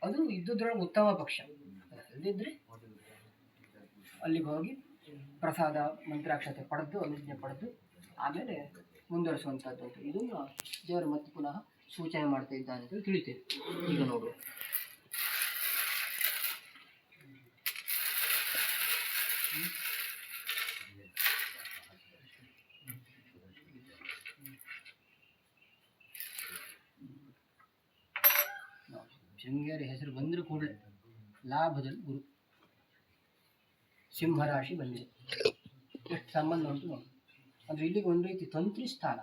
ಅದು ಇದ್ದುದ್ರೊಳಗೆ ಉತ್ತಮ ಪಕ್ಷ. ಅಲ್ಲದಿದ್ದರೆ ಅಲ್ಲಿಗೆ ಹೋಗಿ ಪ್ರಸಾದ ಮಂತ್ರಾಕ್ಷತೆ ಪಡೆದು ಅನುಜ್ಞೆ ಪಡೆದು ಆಮೇಲೆ ಮುಂದುವರಿಸುವಂಥದ್ದು ಅಂತ ಇದನ್ನು ದೇವರು ಮತ್ತೆ ಪುನಃ ಸೂಚನೆ ಮಾಡ್ತಾ ಇದ್ದಾನೆ ಅಂತ ತಿಳಿತೇವೆ. ಈಗ ನೋಡು, ಶೃಂಗೇರಿ ಹೆಸರು ಬಂದರೂ ಕೂಡಲೇ ಲಾಭದಲ್ಲಿ ಗುರು ಸಿಂಹರಾಶಿ ಬಂದಿದೆ. ಎಷ್ಟು ಸಂಬಂಧ ಉಂಟು ನೋಡಿ. ಅಂದರೆ ಇಲ್ಲಿಗೆ ಒಂದು ರೀತಿ ತಂತ್ರಿ ಸ್ಥಾನ,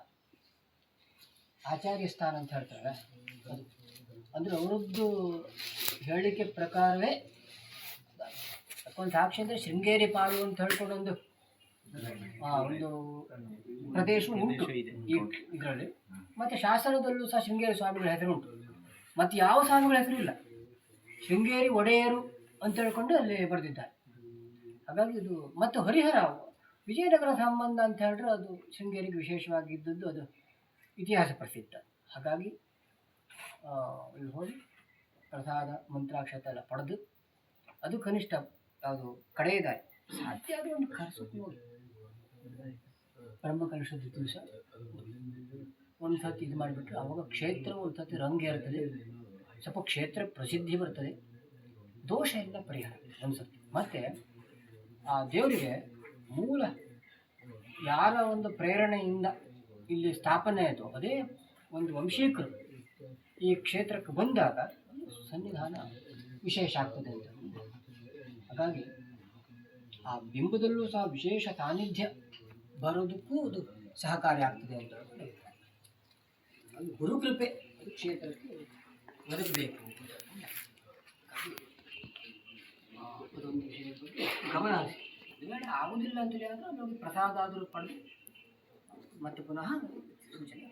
ಆಚಾರ್ಯ ಸ್ಥಾನ ಅಂತ ಹೇಳ್ತಾರೆ. ಅದು ಅಂದರೆ ಅವರದ್ದು ಹೇಳಿಕೆ ಪ್ರಕಾರವೇ ಒಂದು ಸಾಕ್ಷಿ ಅಂದರೆ ಶೃಂಗೇರಿ ಪಾಲು ಅಂತ ಹೇಳ್ಕೊಂಡು ಒಂದು ಪ್ರದೇಶ ಉಂಟು ಈ ಇದರಲ್ಲಿ. ಮತ್ತು ಶಾಸನದಲ್ಲೂ ಸಹ ಶೃಂಗೇರಿ ಸ್ವಾಮಿಗಳ ಹೆಸರು ಉಂಟು. ಮತ್ತು ಯಾವ ಸ್ವಾಮಿಗಳ ಹೆಸರು ಇಲ್ಲ, ಶೃಂಗೇರಿ ಒಡೆಯರು ಅಂತ ಹೇಳ್ಕೊಂಡು ಅಲ್ಲಿ ಬರೆದಿದ್ದಾರೆ. ಹಾಗಾಗಿ ಇದು ಮತ್ತು ಹರಿಹರ ವಿಜಯನಗರ ಸಂಬಂಧ ಅಂತ ಹೇಳಿದ್ರೆ ಅದು ಶೃಂಗೇರಿಗೆ ವಿಶೇಷವಾಗಿದ್ದದ್ದು, ಅದು ಇತಿಹಾಸ ಪ್ರಸಿದ್ಧ. ಹಾಗಾಗಿ ಇಲ್ಲಿ ಹೋಗಿ ಪ್ರಸಾದ ಮಂತ್ರಾಕ್ಷತೆ ಎಲ್ಲ ಪಡೆದು ಅದು ಕನಿಷ್ಠ ಯಾವುದು ಕಡೆಯದಾಯಿ ಸಾಧ್ಯ ಆದರೂ ಒಂದು ಕರೆಸೋಕೆ ನೋಡಿ. ಬ್ರಹ್ಮಕಲಶದ ದಿವಸ ಒಂದು ಸತಿ ಇದು ಮಾಡಿಬಿಟ್ರೆ ಅವಾಗ ಕ್ಷೇತ್ರ ಒಂದು ಸತಿ ರಂಗೇರ್ತದೆ, ಸ್ವಲ್ಪ ಕ್ಷೇತ್ರ ಪ್ರಸಿದ್ಧಿ ಬರ್ತದೆ, ದೋಷ ಎಲ್ಲ ಪರಿಹಾರ ಒಂದು ಸತಿ. ಮತ್ತು ಆ ದೇವರಿಗೆ ಮೂಲ ಯಾರ ಒಂದು ಪ್ರೇರಣೆಯಿಂದ ಇಲ್ಲಿ ಸ್ಥಾಪನೆ ಆಯಿತು ಅದೇ ಒಂದು ವಂಶೀಕರು ಈ ಕ್ಷೇತ್ರಕ್ಕೆ ಬಂದಾಗ ಸನ್ನಿಧಾನ ವಿಶೇಷ ಆಗ್ತದೆ ಅಂತ. ಹಾಗಾಗಿ ಆ ಬಿಂಬದಲ್ಲೂ ಸಹ ವಿಶೇಷ ಸಾನ್ನಿಧ್ಯ ಬರೋದಕ್ಕೂ ಅದು ಸಹಕಾರಿ ಆಗ್ತದೆ ಅಂತ ಅದು ಗುರುಕೃಪೆ ಅದು ಕ್ಷೇತ್ರಕ್ಕೆ ಒದಗಬೇಕು. ಅದೊಂದು ವಿಷಯ ಬಗ್ಗೆ ಗಮನ ಹರಿಸಿ. ವೇಳೆ ಆಗುವುದಿಲ್ಲ ಅಂತೇಳಿ ಆದರೆ ನಮಗೆ ಪ್ರಸಾದ ಆದರೂ ಪಡೆದು ಮತ್ತೆ ಪುನಃ ಸೂಚನೆ